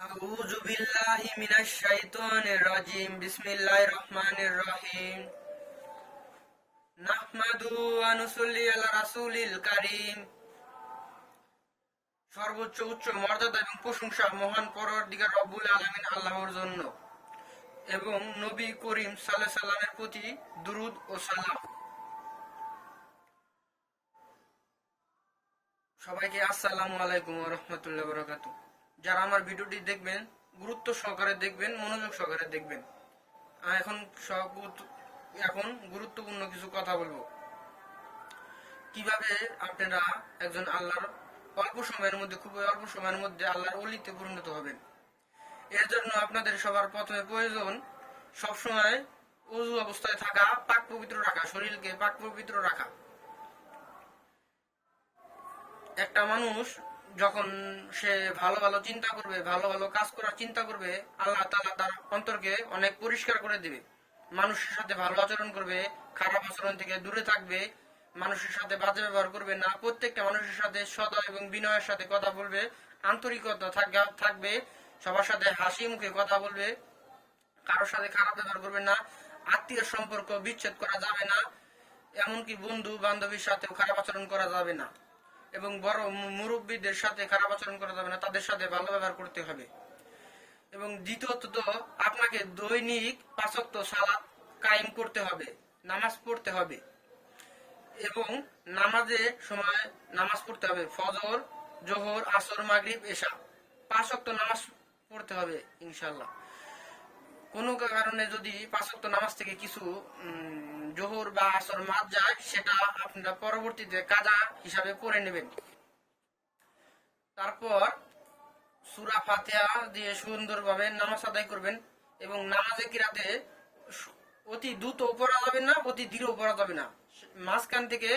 আউযু বিল্লাহি মিনাশ শাইতানির রাজিম বিসমিল্লাহির রহমানির রহিম নাহমাদুহু ওয়া নুসাল্লি আলা রাসূলিল কারীম। সর্বোচ্চ উচ্চ মর্যাদা এবং প্রশংসা মহান পরওয়ারদিগার রব্বুল আলামিন আল্লাহর জন্য এবং নবী করিম সাল্লাল্লাহু আলাইহি সাল্লামের প্রতি দুরূদ ও সালাম। সবাইকে আসসালামু আলাইকুম ওয়া রাহমাতুল্লাহি ওয়া বারাকাতুহু। যারা আমার ভিডিওটি দেখবেন গুরুত্ব সহকারে দেখবেন, মনোযোগ সহকারে দেখবেন। এখন এখন গুরুত্বপূর্ণ কিছু কথা বলবো। কিভাবে আপনারা একজন আল্লাহর খুবই অল্প সময়ের মধ্যে আল্লাহর ওলিতে পরিণত হবেন। এর জন্য আপনাদের সবার প্রথমে প্রয়োজন সবসময় ওযু অবস্থায় থাকা, পাক পবিত্র রাখা, শরীরকে পাক পবিত্র রাখা। একটা মানুষ যখন সে ভালো ভালো চিন্তা করবে, ভালো ভালো কাজ করার চিন্তা করবে, আল্লাহ তাআলা তার অন্তরকে অনেক পরিষ্কার করে দিবে। মানুষের সাথে ভালো আচরণ করবে, খারাপ আচরণ থেকে দূরে থাকবে, মানুষের সাথে বাজে ব্যবহার করবে না, প্রত্যেকটা মানুষের সাথে সদা এবং বিনয়ের সাথে কথা বলবে, আন্তরিকতা থাকবে, সবার সাথে হাসি মুখে কথা বলবে, কারোর সাথে খারাপ ব্যবহার করবে না, আত্মীয় সম্পর্ক বিচ্ছেদ করা যাবে না, এমনকি বন্ধু বান্ধবীর সাথেও খারাপ আচরণ করা যাবে না, এবং বড় মুরব্বীদের সাথে খারাপ আচরণ করা যাবে না, তাদের সাথে ভালো ব্যবহার করতে হবে। এবং দ্বিতীয়ত আপনাকে দৈনিক 5 ওয়াক্ত সালাত কায়েম করতে হবে, নামাজ পড়তে হবে, এবং নামাজের সময় নামাজ পড়তে হবে। ফজর, জোহর, আসর, মাগরিব, এশা 5 ওয়াক্ত নামাজ পড়তে হবে ইনশাআল্লাহ। কোনো কারণে যদি 5 ওয়াক্ত নামাজ থেকে কিছু জোহর বা আসর মাদ যায়, সেটা আপনারা পরবর্তীতে কাজা হিসাবে পড়ে নেবেন। তারপর সূরা ফাতিহা দিয়ে সুন্দরভাবে নামাজ আদায় করবেন, এবং নামাজে কিরাতে অতি দ্রুত পড়া যাবে না, অতি ধীর পড়া যাবে না, মাঝখান থেকে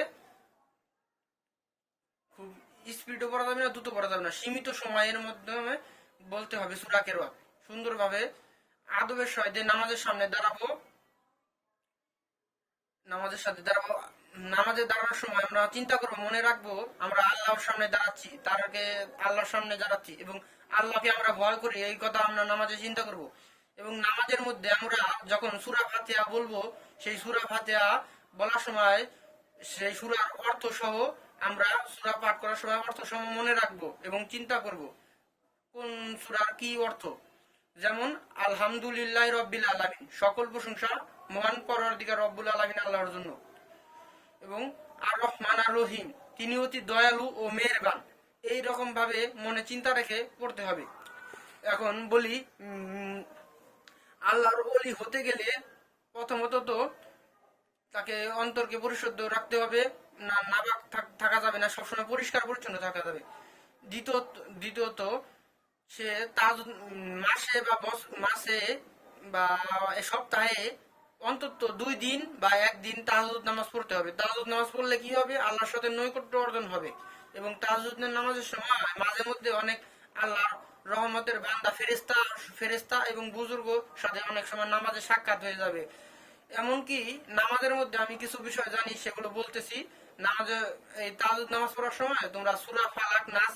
খুব স্পিডও পড়া যাবে না, দ্রুত পড়া যাবে না, সীমিত সময়ের মাধ্যমে বলতে হবে সূরা কেরাত। সুন্দরভাবে আদবের সহিত নামাজের সামনে দাঁড়াবো, নামাজের সাথে দাঁড়াবো। নামাজে দাঁড়ানোর সময় আমরা চিন্তা করবো, মনে রাখবো আমরা আল্লাহর সামনে দাঁড়াচ্ছি, তারকে আল্লাহর সামনে দাঁড়াচ্ছি, এবং আল্লাহকে আমরা ভয় করি, এই কথা আমরা নামাজে চিন্তা করব। এবং নামাজের মধ্যে আমরা যখন সূরা ফাতিহা বলবো, সেই সূরা ফাতিহা বলার সময় সেই সূরার অর্থ সহ আমরা সূরা পাঠ করার সময় অর্থ সহ মনে রাখবো এবং চিন্তা করব কোন সূরার কি অর্থ। যেমন আলহামদুলিল্লাহ রব্বিল আলামিন, সকল প্রশংসা মহান পরওয়ারদিগার রব্বুল আলামিন আল্লাহর জন্য, এবং আর রহমান আর রহিম, তিনি অতি দয়ালু ও মেহেরবান। এই রকম ভাবে মনে চিন্তা রেখে পড়তে হবে। এখন বলি, আল্লাহর ওলি হতে গেলে প্রথমত তো তাকে অন্তরকে পরিশুদ্ধ রাখতে হবে, না নাপাক থাকা যাবে না, সবসময় পরিষ্কার পরিচ্ছন্ন থাকা যাবে। দ্বিতীয়ত সে মাসে বা সপ্তাহে অন্তত 2 দিন বা 1 দিন তাহাজ্জুদ নামাজ পড়তে হবে। তাহাজ্জুদ নামাজ পড়লে কি হবে? আল্লাহর সাথে নৈকট্য অর্জন হবে। এবং তাহাজ্জুদ নামাজের সময় মাঝে মধ্যে অনেক আল্লাহর রহমতের বান্দা ফেরেশতা এবং বুজুর্গ সাথে অনেক সময় নামাজে সাক্ষাৎ হয়ে যাবে। এমনকি নামাজের মধ্যে আমি কিছু বিষয় জানি, সেগুলো বলতেছি। নামাজে এই তাহাজ্জুদ নামাজ পড়ার সময় তোমরা সূরা ফালাক, নাস,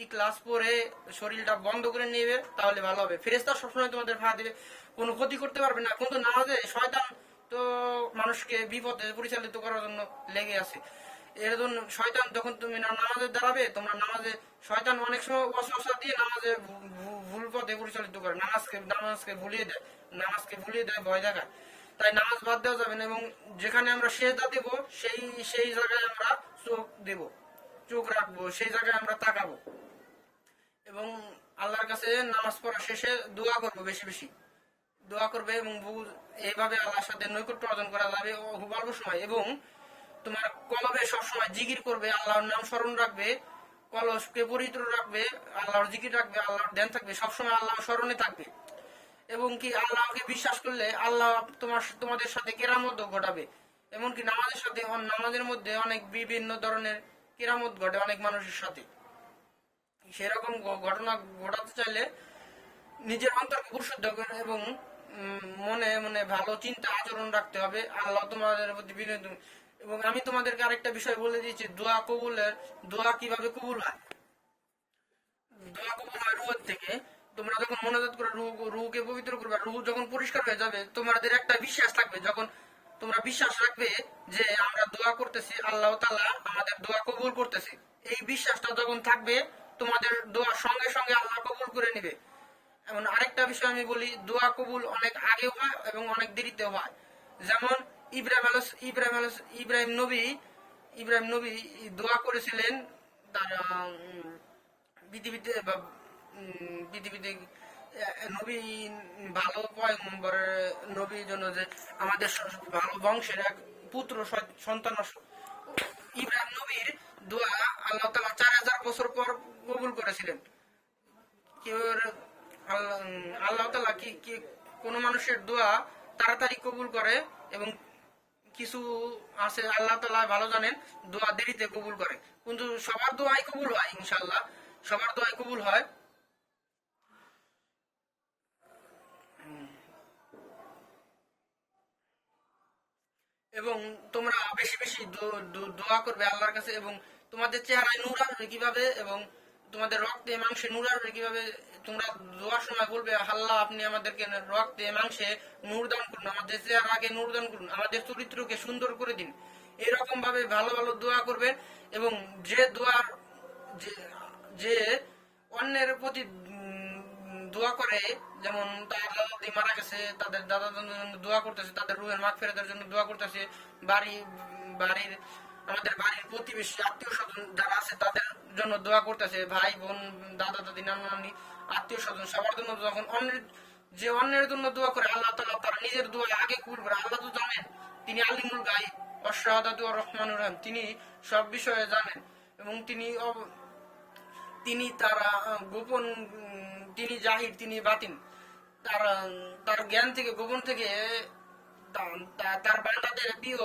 ইখলাস পড়ে শরীরটা বন্ধ করে নেবে, তাহলে ভালো হবে। ফেরেশতা সবসময় তোমাদের ফাঁকা দিবে, কোনো ক্ষতি করতে পারবে না। কিন্তু নামাজে শয়তান তো মানুষকে বিপদে পরিচালিত করার জন্য লেগে আছে। এর জন্য শয়তান, যখন তুমি নামাজে দাঁড়াবে, তোমরা নামাজে শয়তান অনেক সময় ওয়াসওয়াসা দিয়ে নামাজে ভুল পথে পরিচালিত করে, নামাজকে ভুলিয়ে দেয়, ভয় দেখায়। তাই নামাজ বাদ দেওয়া যাবে না। এবং যেখানে আমরা সেজদা দেব, সেই জায়গায় আমরা চোখ রাখবো, সেই জায়গায় আমরা তাকাবো, এবং আল্লাহর কাছে নামাজ পড়া শেষে দোয়া করবো, বেশি বেশি দোয়া করবে। এবং এইভাবে আল্লাহর সাথে নৈকট্য অর্জন করা যাবে খুব অল্প সময়। এবং তোমার কলবে সবসময় জিকির করবে, আল্লাহর নাম স্মরণ রাখবে, কলবকে পবিত্র রাখবে, আল্লাহর জিকির রাখবে, আল্লাহর ধ্যান থাকবে, সবসময় আল্লাহর স্মরণে থাকবে। এবং কি আল্লাহকে বিশ্বাস করলে আল্লাহ তোমাদের সাথে কেরামত ঘটাবে। এমনকি নামাজের মধ্যে অনেক বিভিন্ন ধরনের কেরামত ঘটে অনেক মানুষের সাথে। সেরকম ঘটনা ঘটাতে চাইলে নিজের অন্তরকে পরিশুদ্ধ করে এবং মনে মনে ভালো চিন্তা আচরণ রাখতে হবে। আল্লাহ তোমাদের প্রতি বিনোদন। এবং আমি তোমাদেরকে আরেকটা বিষয় বলে দিয়েছি, দোয়া কিভাবে কবুল হয়। দোয়া কবুল হয় রুহের থেকে। তোমরা যখন মোনাজাত করে রুহকে পবিত্র করবে, রুহ যখন পরিষ্কার হয়ে যাবে, তোমাদের একটা বিশ্বাস থাকবে, যখন তোমরা বিশ্বাস রাখবে যে আমরা দোয়া করতেছি, আল্লাহ তাআলা আমাদের দোয়া কবুল করতেছে, এই বিশ্বাসটা যখন থাকবে তোমাদের দোয়া সঙ্গে সঙ্গে আল্লাহ কবুল করে নেবে। এমন আরেকটা বিষয় আমি বলি, দোয়া কবুল অনেক আগে হয় এবং অনেক দেরিতে হয়। যেমন ইব্রাহিম নবী দোয়া করেছিলেন তার পৃথিবীতে পৃথিবীতে নবী, ভালো পয়গম্বরের নবীর জন্য, যে আমাদের ভালো বংশের এক পুত্র সন্তান ইব্রাহিম নবীর দোয়া আল্লাহ তাআলা 4000 বছর পর কবুল করেছিলেন। কেউ আল্লাহ আল্লাহ তাআলা কি কোন মানুষের দোয়া তাড়াতাড়ি কবুল করে, এবং কিছু আছে আল্লাহ তাআলা ভালো জানেন দোয়া দেরিতে কবুল করে, কিন্তু সবার দোয়াই কবুল হয় ইনশাআল্লাহ, সবার দোয়াই কবুল হয়। এবং তোমরা বেশি বেশি দোয়া করবে আল্লাহর কাছে, এবং তোমাদের চেহারায় নূর আসবে কিভাবে, এবং তোমাদের রক্তে মাংসে নূর আসবে কিভাবে, তোমরা দোয়ার সময় বলবে আল্লাহ আপনি আমাদেরকে রক্তে মাংসে নূর দান করুন, আমাদের চেহারাকে নূর দান করুন, আমাদের চরিত্রকে সুন্দর করে দিন। এরকম ভাবে ভালো ভালো দোয়া করবে। এবং যে দোয়ার যে যে অন্যের প্রতি দোয়া করে, যেমন তার দাদা দাদি মারা গেছে, তাদের দাদা দাদির জন্য দোয়া করতেছে, তাদের রুহের মাগফিরাতের জন্য দোয়া করতেছে, বাড়ি বাড়ির আমাদের বাড়ির প্রতিবেশী আত্মীয় স্বজন যারা আছে তাদের জন্য দোয়া করতেছে, ভাই বোন দাদা দাদি নানা নানি আত্মীয় স্বজন সবার জন্য, যখন অন্যের জন্য দোয়া করে আল্লাহ তাআলা তার নিজের দোয়া আগে কবুল করে। আল্লাহ তো জানেন, তিনি আলিমুল গায়ব ওয়াশ-শাহাদাতু আর-রহমানুর রহিম, তিনি সব বিষয়ে জানেন, এবং তিনি তার গোপন, তিনি জাহির, তিনি বাতিন, তার তার জ্ঞান থেকে, গোপন থেকে তার বান্দাদের প্রিয়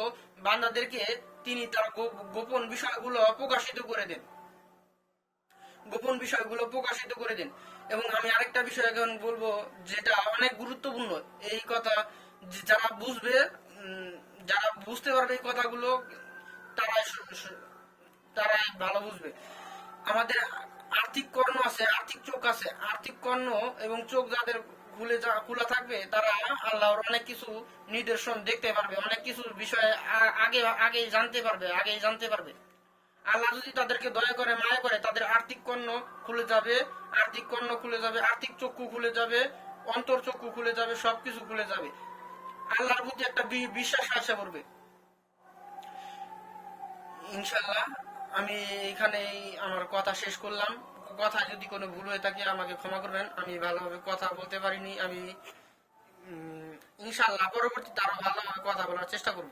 বান্দাদেরকে তিনি তার গোপন বিষয়গুলো প্রকাশিত করে দেন, গোপন বিষয়গুলো প্রকাশিত করে দেন। এবং আমি আরেকটা বিষয় এখন বলবো যেটা অনেক গুরুত্বপূর্ণ, এই কথা যারা বুঝবে, যারা বুঝতে পারবে এই কথাগুলো, তারাই তারাই ভালো বুঝবে। আমাদের আর্থিক কর্ণ আছে, আর্থিক চোখ আছে, আর্থিক কর্ণ এবং চোখ যাদের খোলা থাকবে, তারা আল্লাহর অনেক কিছু নিদর্শন দেখতে পারবে, অনেক কিছু বিষয়ে আগেই জানতে পারবে। আল্লাহ যদি তাদেরকে দয়া করে, মায়া করে, তাদের আর্থিক কর্ণ খুলে যাবে, আর্থিক চক্ষু খুলে যাবে, অন্তর চক্ষু খুলে যাবে, সবকিছু খুলে যাবে, আল্লাহর প্রতি একটা বিশ্বাস আসা করবে ইনশাআল্লাহ। আমি এখানেই আমার কথা শেষ করলাম। কথা যদি কোনো ভুল হয়ে থাকে আমাকে ক্ষমা করবেন, আমি ভালোভাবে কথা বলতে পারিনি। আমি ইনশাআল্লাহ পরবর্তীতে আরো ভালোভাবে কথা বলার চেষ্টা করব।